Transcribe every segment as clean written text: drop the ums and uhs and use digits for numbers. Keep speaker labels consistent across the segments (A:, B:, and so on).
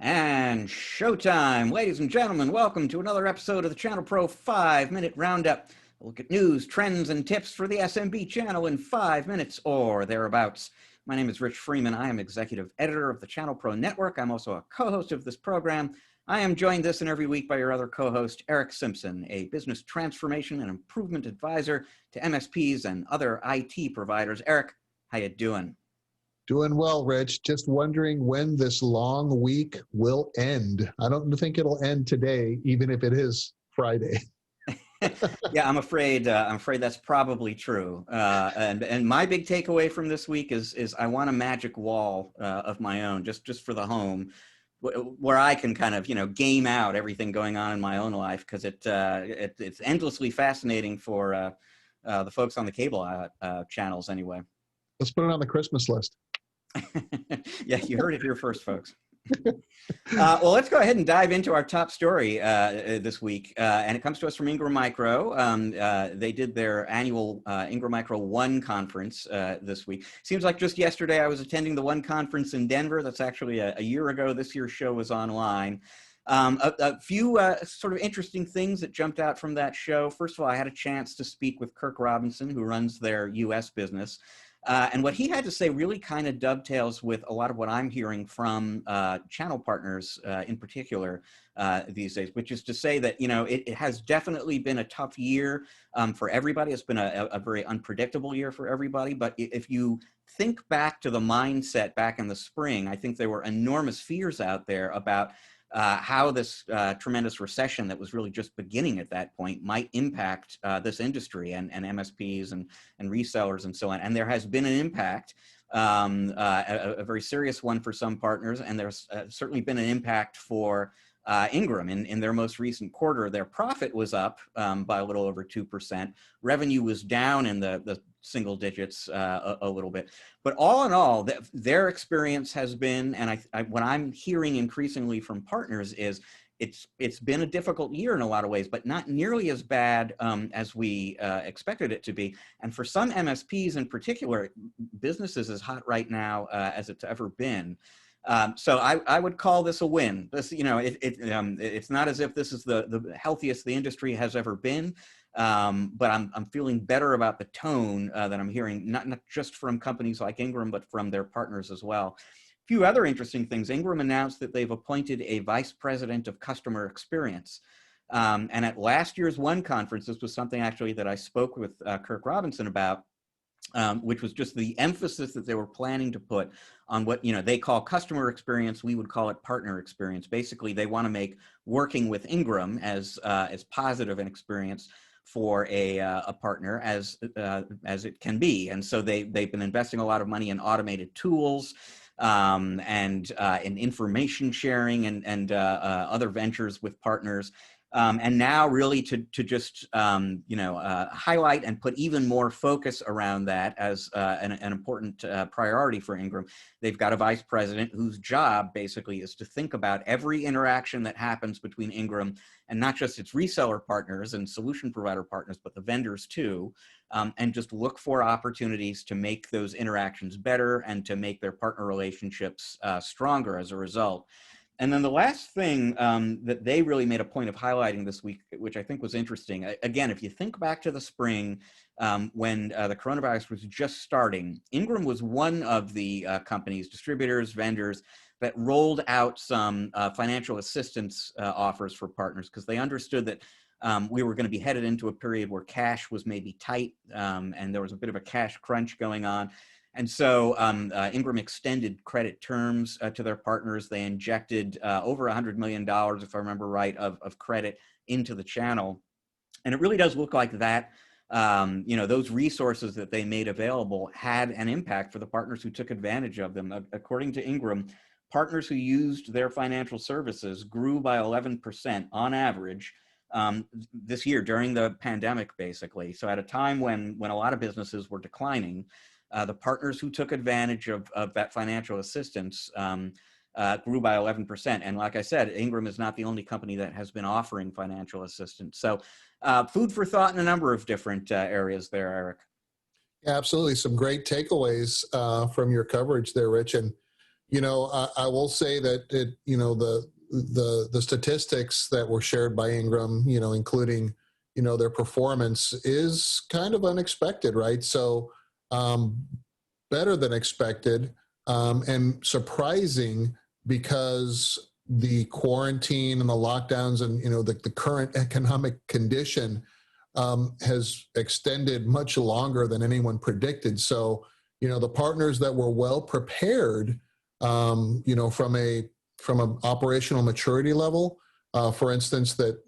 A: And showtime. Ladies and gentlemen, welcome to another episode of the ChannelPro 5-Minute Roundup. A look at news, trends, and tips for the SMB channel in 5 minutes or thereabouts. My name is Rich Freeman. I am executive editor of the ChannelPro Network. I'm also a co-host of this program. I am joined this and every week by your other co-host, Eric Simpson, a business transformation and improvement advisor to MSPs and other IT providers. Eric, how you doing?
B: Doing well, Rich. Just wondering when this long week will end. I don't think it'll end today, even if it is Friday.
A: Yeah, I'm afraid that's probably true. And my big takeaway from this week is I want a magic wall of my own, just for the home, where I can kind of game out everything going on in my own life, because it's endlessly fascinating for the folks on the cable channels anyway.
B: Let's put it on the Christmas list.
A: Yeah, you heard it here first, folks. Well, let's go ahead and dive into our top story this week, and it comes to us from Ingram Micro. They did their annual Ingram Micro One conference this week. Seems like just yesterday I was attending the One conference in Denver. That's actually a year ago. This year's show was online. A few sort of interesting things that jumped out from that show. First of all, I had a chance to speak with Kirk Robinson, who runs their U.S. business. And what he had to say really kind of dovetails with a lot of what I'm hearing from channel partners in particular these days, which is to say that, it has definitely been a tough year for everybody. It's been a very unpredictable year for everybody. But if you think back to the mindset back in the spring, I think there were enormous fears out there about how this tremendous recession that was really just beginning at that point might impact this industry and MSPs and resellers and so on. And there has been an impact, a very serious one for some partners, and there's certainly been an impact for Ingram. In their most recent quarter, their profit was up by a little over 2%. Revenue was down in the single digits a little bit. But all in all, their experience has been, and what I'm hearing increasingly from partners is it's been a difficult year in a lot of ways, but not nearly as bad as we expected it to be. And for some MSPs in particular, business is as hot right now as it's ever been. So I would call this a win. This, it's not as if this is the healthiest the industry has ever been, but I'm feeling better about the tone that I'm hearing, not just from companies like Ingram, but from their partners as well. A few other interesting things. Ingram announced that they've appointed a vice president of customer experience. And at last year's One conference, this was something actually that I spoke with Kirk Robinson about, which was just the emphasis that they were planning to put on what they call customer experience. We would call it partner experience. Basically, they want to make working with Ingram as positive an experience for a partner as it can be. And so they've been investing a lot of money in automated tools and in information sharing and other ventures with partners. And now really to just, highlight and put even more focus around that as an important priority for Ingram. They've got a vice president whose job basically is to think about every interaction that happens between Ingram and not just its reseller partners and solution provider partners, but the vendors too, and just look for opportunities to make those interactions better and to make their partner relationships stronger as a result. And then the last thing that they really made a point of highlighting this week, which I think was interesting, again, if you think back to the spring when the coronavirus was just starting, Ingram was one of the companies, distributors, vendors that rolled out some financial assistance offers for partners because they understood that we were going to be headed into a period where cash was maybe tight and there was a bit of a cash crunch going on. And so Ingram extended credit terms to their partners. They injected over $100 million, if I remember right, of credit into the channel. And it really does look like that, those resources that they made available had an impact for the partners who took advantage of them. According to Ingram, partners who used their financial services grew by 11% on average this year during the pandemic, basically. So at a time when a lot of businesses were declining, the partners who took advantage of that financial assistance grew by 11%. And like I said, Ingram is not the only company that has been offering financial assistance. So food for thought in a number of different areas there, Eric.
B: Yeah, absolutely. Some great takeaways from your coverage there, Rich. And, I will say that the statistics that were shared by Ingram, including, their performance is kind of unexpected, right? So better than expected, and surprising because the quarantine and the lockdowns and, the current economic condition has extended much longer than anyone predicted. So, the partners that were well prepared, from an operational maturity level, for instance, that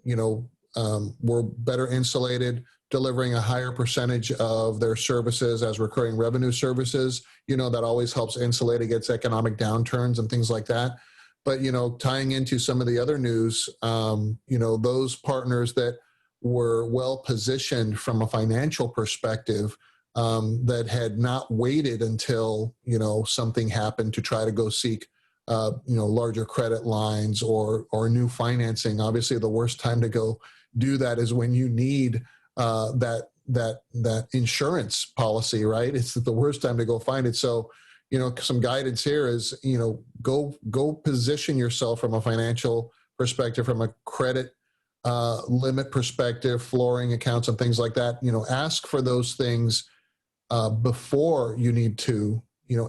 B: were better insulated, delivering a higher percentage of their services as recurring revenue services. That always helps insulate against economic downturns and things like that. But tying into some of the other news, those partners that were well positioned from a financial perspective, that had not waited until something happened to try to go seek larger credit lines or new financing. Obviously, the worst time to go do that is when you need that insurance policy, right? It's the worst time to go find it. So, some guidance here is go position yourself from a financial perspective, from a credit limit perspective, flooring accounts and things like that. Ask for those things before you need to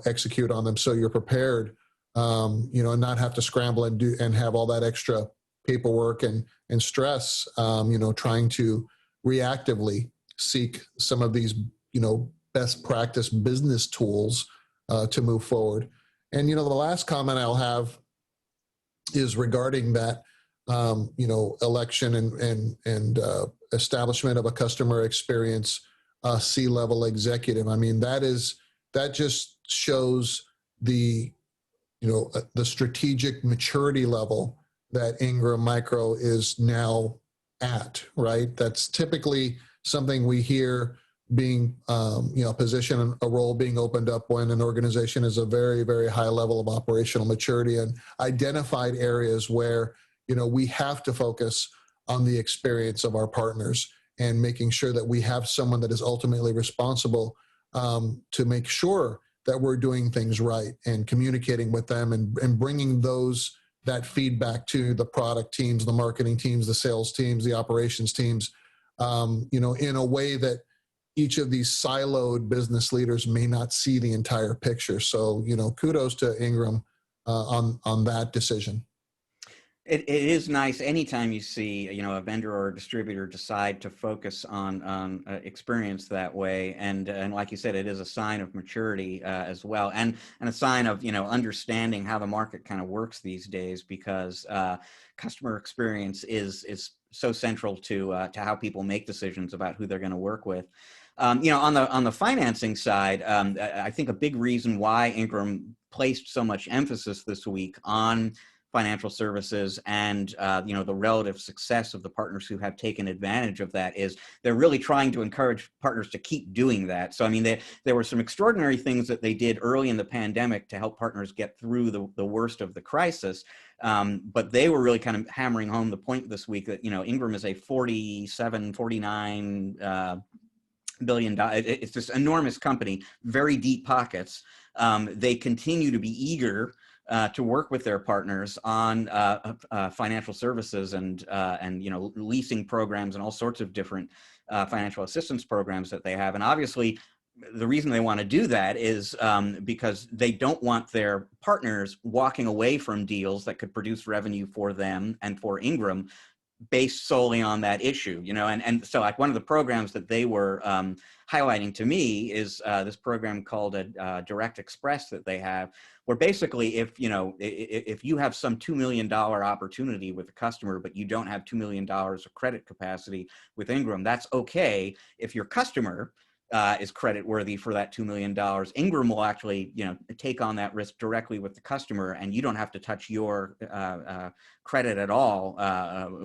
B: execute on them, so you're prepared, and not have to scramble and have all that extra paperwork and stress, trying to reactively seek some of these best practice business tools to move forward. And the last comment I'll have is regarding that election and establishment of a customer experience C-level executive. I mean, that just shows the strategic maturity level that Ingram Micro is now at, right? That's typically something we hear being, position, a role being opened up when an organization is a very, very high level of operational maturity and identified areas where, we have to focus on the experience of our partners and making sure that we have someone that is ultimately responsible to make sure that we're doing things right and communicating with them and bringing that feedback to the product teams, the marketing teams, the sales teams, the operations teams, in a way that each of these siloed business leaders may not see the entire picture. So, kudos to Ingram on that decision.
A: It is nice anytime you see, a vendor or a distributor decide to focus on experience that way. And like you said, it is a sign of maturity as well. And a sign of, understanding how the market kind of works these days, because customer experience is so central to how people make decisions about who they're going to work with. On the financing side, I think a big reason why Ingram placed so much emphasis this week on financial services and the relative success of the partners who have taken advantage of that is they're really trying to encourage partners to keep doing that. So I mean, there were some extraordinary things that they did early in the pandemic to help partners get through the worst of the crisis. But they were really kind of hammering home the point this week that Ingram is a $49 billion. It's this enormous company, very deep pockets. They continue to be eager to work with their partners on financial services and leasing programs and all sorts of different financial assistance programs that they have. And obviously, the reason they want to do that is because they don't want their partners walking away from deals that could produce revenue for them and for Ingram based solely on that issue, and so like one of the programs that they were highlighting to me is this program called a Direct Express that they have, where basically if you have some $2 million opportunity with a customer, but you don't have $2 million of credit capacity with Ingram, that's okay. If your customer is credit worthy for that $2 million, Ingram will actually, take on that risk directly with the customer, and you don't have to touch your credit at all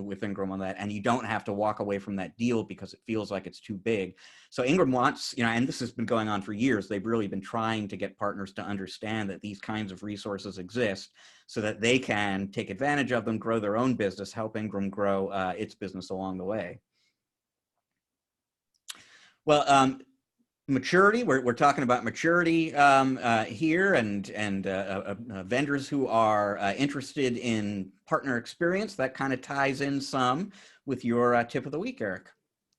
A: with Ingram on that, and you don't have to walk away from that deal because it feels like it's too big. So Ingram wants, and this has been going on for years, they've really been trying to get partners to understand that these kinds of resources exist so that they can take advantage of them, grow their own business, help Ingram grow its business along the way. Well, Maturity, we're talking about maturity here, and vendors who are interested in partner experience. That kind of ties in some with your tip of the week, Eric.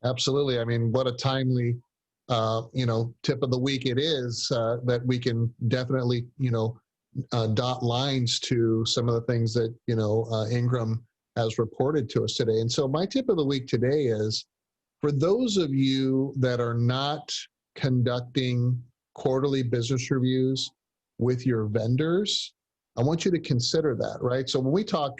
B: Absolutely. I mean, what a timely, tip of the week it is, that we can definitely, dot lines to some of the things that, Ingram has reported to us today. And so my tip of the week today is, for those of you that are not conducting quarterly business reviews with your vendors, I want you to consider that, right? So when we talk,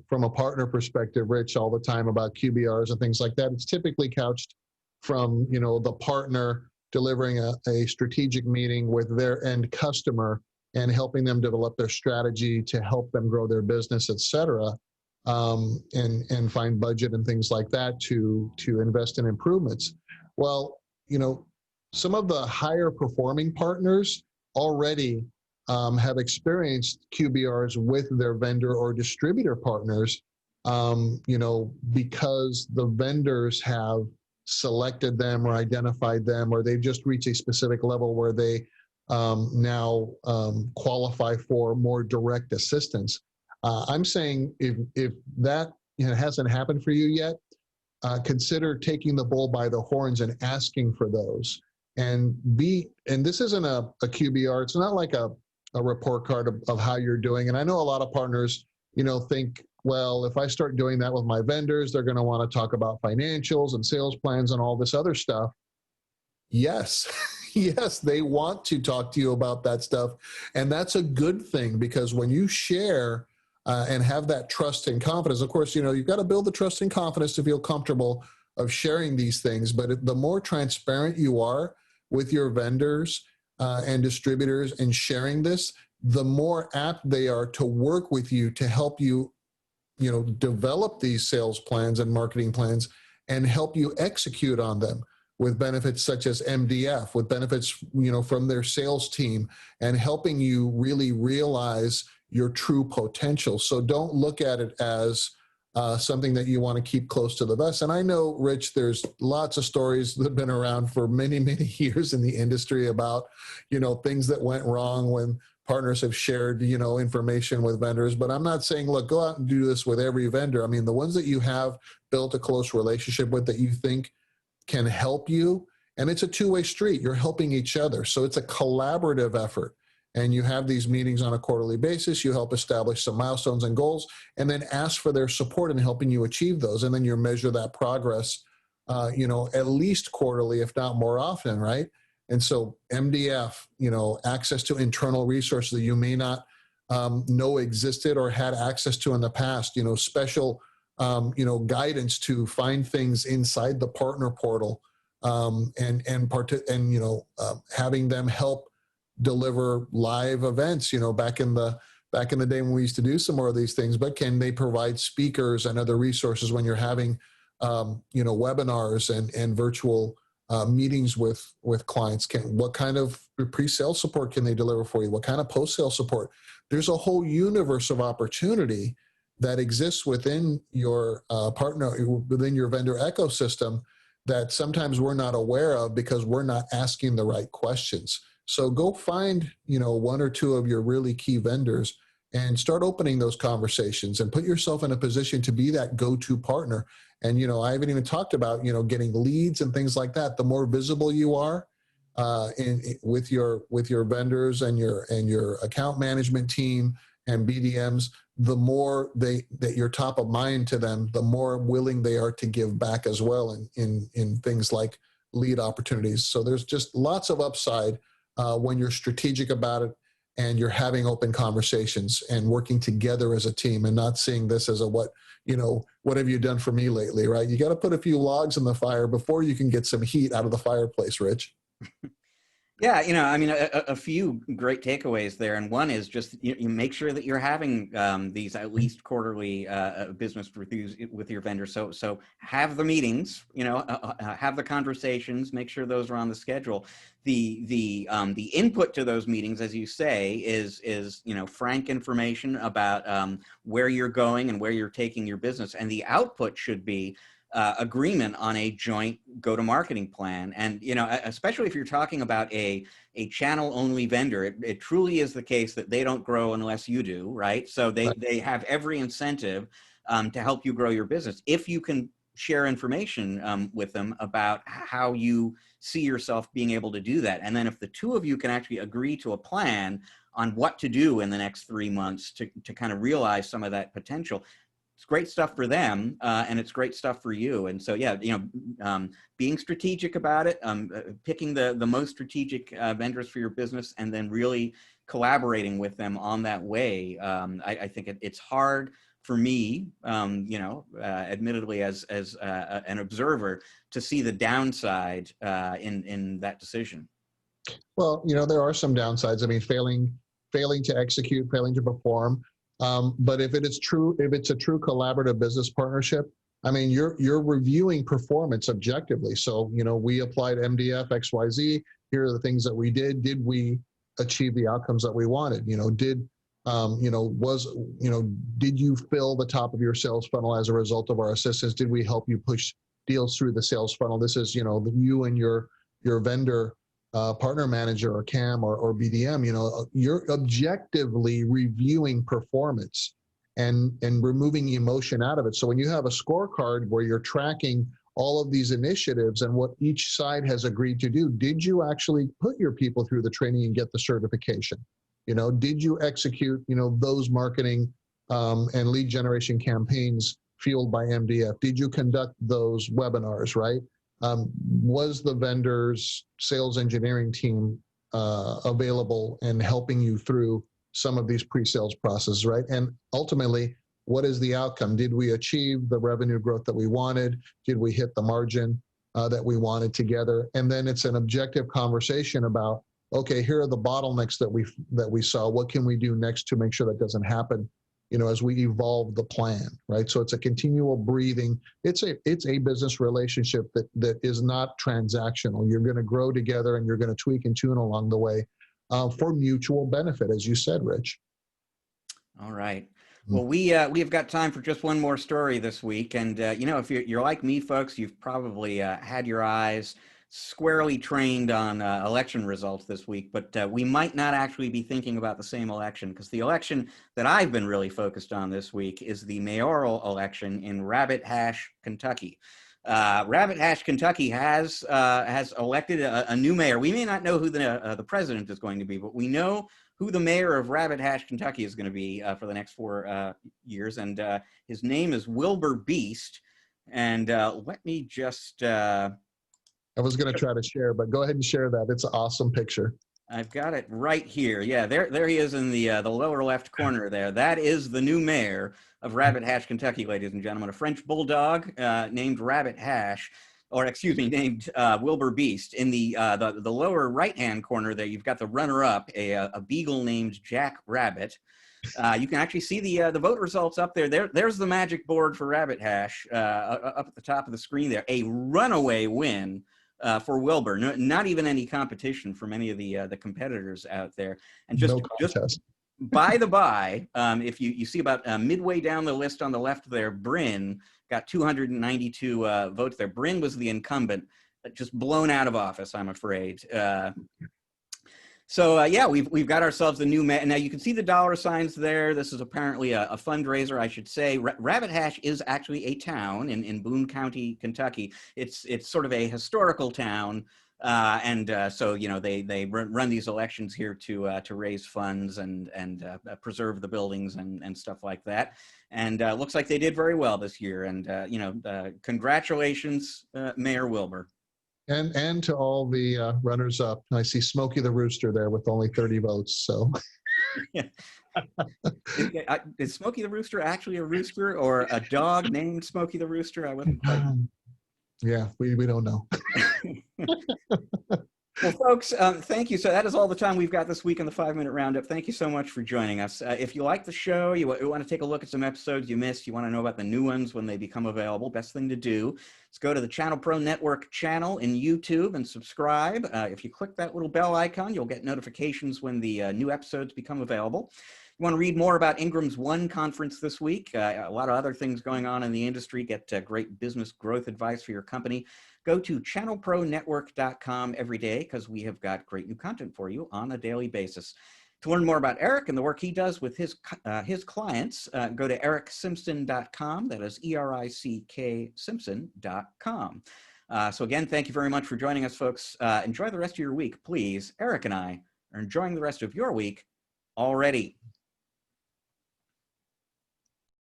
B: from a partner perspective, Rich, all the time about QBRs and things like that, it's typically couched from, the partner delivering a strategic meeting with their end customer and helping them develop their strategy to help them grow their business, et cetera, and find budget and things like that to invest in improvements. Well, some of the higher performing partners already have experienced QBRs with their vendor or distributor partners, because the vendors have selected them or identified them, or they've just reached a specific level where they now qualify for more direct assistance. I'm saying if that hasn't happened for you yet, consider taking the bull by the horns and asking for those. And this isn't a QBR. It's not like a report card of how you're doing. And I know a lot of partners, think, well, if I start doing that with my vendors, they're going to want to talk about financials and sales plans and all this other stuff. Yes, yes, they want to talk to you about that stuff. And that's a good thing, because when you share and have that trust and confidence, of course, you've got to build the trust and confidence to feel comfortable of sharing these things. But the more transparent you are with your vendors and distributors and sharing this, the more apt they are to work with you to help you, develop these sales plans and marketing plans and help you execute on them, with benefits such as MDF, with benefits, from their sales team, and helping you really realize your true potential. So don't look at it as something that you want to keep close to the vest. And I know, Rich, there's lots of stories that have been around for many, many years in the industry about, things that went wrong when partners have shared, information with vendors. But I'm not saying, look, go out and do this with every vendor. I mean, the ones that you have built a close relationship with that you think can help you, and it's a two-way street. You're helping each other. So it's a collaborative effort. And you have these meetings on a quarterly basis. You help establish some milestones and goals, and then ask for their support in helping you achieve those. And then you measure that progress, at least quarterly, if not more often, right? And so MDF, access to internal resources that you may not know existed or had access to in the past, special, guidance to find things inside the partner portal, having them help deliver live events, back in the day when we used to do some more of these things. But can they provide speakers and other resources when you're having webinars and virtual meetings with clients? What kind of pre-sale support can they deliver for you? What kind of post-sale support? There's a whole universe of opportunity that exists within your within your vendor ecosystem that sometimes we're not aware of because we're not asking the right questions. So go find, one or two of your really key vendors and start opening those conversations and put yourself in a position to be that go-to partner. And, I haven't even talked about, getting leads and things like that. The more visible you are with your vendors and your account management team and BDMs, the more that you're top of mind to them, the more willing they are to give back as well in things like lead opportunities. So there's just lots of upside when you're strategic about it and you're having open conversations and working together as a team and not seeing this as what have you done for me lately, right? You got to put a few logs in the fire before you can get some heat out of the fireplace, Rich.
A: Yeah, a few great takeaways there. And one is just you make sure that you're having these at least quarterly business reviews with your vendors. So have the meetings, have the conversations, make sure those are on the schedule. The input to those meetings, as you say, is frank information about where you're going and where you're taking your business. And the output should be agreement on a joint go-to-marketing plan. And, you know, especially if you're talking about a channel-only vendor, it truly is the case that they don't grow unless you do, right? So they have every incentive to help you grow your business. If you can share information with them about how you see yourself being able to do that. And then if the two of you can actually agree to a plan on what to do in the next 3 months to kind of realize some of that potential, it's great stuff for them, and it's great stuff for you. And so, yeah, you know, being strategic about it, picking the most strategic vendors for your business, and then really collaborating with them on that way. I think it's hard for me, you know, admittedly as an observer, to see the downside in that decision.
B: Well, you know, there are some downsides. I mean, failing to execute, failing to perform. But if it's a true collaborative business partnership, I mean, you're reviewing performance objectively. So, you know, we applied MDF XYZ. Here are the things that we did. Did we achieve the outcomes that we wanted? You know, did you fill the top of your sales funnel as a result of our assistance? Did we help you push deals through the sales funnel? This is, you know, you and your vendor partner manager or CAM or BDM, you know, you're objectively reviewing performance and removing emotion out of it. So when you have a scorecard where you're tracking all of these initiatives and what each side has agreed to do, did you actually put your people through the training and get the certification? You know, did you execute, you know, those marketing and lead generation campaigns fueled by MDF? Did you conduct those webinars, right? Was the vendor's sales engineering team available and helping you through some of these pre-sales processes, right? And ultimately, what is the outcome? Did we achieve the revenue growth that we wanted? Did we hit the margin that we wanted together? And then it's an objective conversation about, okay, here are the bottlenecks that we saw. What can we do next to make sure that doesn't happen, you know, as we evolve the plan, right? So it's a continual breathing. It's a business relationship that is not transactional. You're going to grow together and you're going to tweak and tune along the way for mutual benefit, as you said, Rich.
A: All right. Well, we have got time for just one more story this week. And, you know, if you're like me, folks, you've probably had your eyes squarely trained on election results this week, but we might not actually be thinking about the same election, because the election that I've been really focused on this week is the mayoral election in Rabbit Hash, Kentucky. Rabbit Hash, Kentucky has elected a new mayor. We may not know who the president is going to be, but we know who the mayor of Rabbit Hash, Kentucky is going to be for the next 4 years, and his name is Wilbur Beast. And let me just...
B: I was going to try to share, but go ahead and share that. It's an awesome picture.
A: I've got it right here. Yeah, there he is in the lower left corner there. That is the new mayor of Rabbit Hash, Kentucky, ladies and gentlemen. A French bulldog named Rabbit Hash, or excuse me, named Wilbur Beast. In the lower right-hand corner there, you've got the runner-up, a beagle named Jack Rabbit. You can actually see the vote results up there. There's the magic board for Rabbit Hash up at the top of the screen there. A runaway win for Wilbur. Not even any competition from any of the competitors out there. And just by the by, if you see about midway down the list on the left there, Bryn got 292 votes there. Bryn was the incumbent, just blown out of office, I'm afraid. So yeah, we've got ourselves a new Now you can see the dollar signs there. This is apparently a fundraiser, I should say. Rabbit Hash is actually a town in Boone County, Kentucky. It's sort of a historical town, and so you know they run these elections here to raise funds and preserve the buildings and stuff like that. And looks like they did very well this year. And you know, congratulations, Mayor Wilbur.
B: And to all the runners up. I see Smokey the Rooster there with only 30 votes. So,
A: yeah. Is Smokey the Rooster actually a rooster or a dog named Smokey the Rooster? I wasn't quite.
B: Yeah, we don't know.
A: Well, folks, thank you. So that is all the time we've got this week in the 5-Minute Roundup. Thank you so much for joining us. If you like the show, you want to take a look at some episodes you missed, you want to know about the new ones when they become available, best thing to do is go to the ChannelPro Network channel in YouTube and subscribe. If you click that little bell icon, you'll get notifications when the new episodes become available. you want to read more about Ingram's One conference this week, a lot of other things going on in the industry, get great business growth advice for your company, go to channelpronetwork.com every day because we have got great new content for you on a daily basis. To learn more about Eric and the work he does with his clients, go to ericsimpson.com. That is ERICK Simpson.com. So again, thank you very much for joining us, folks. Enjoy the rest of your week, please. Eric and I are enjoying the rest of your week already.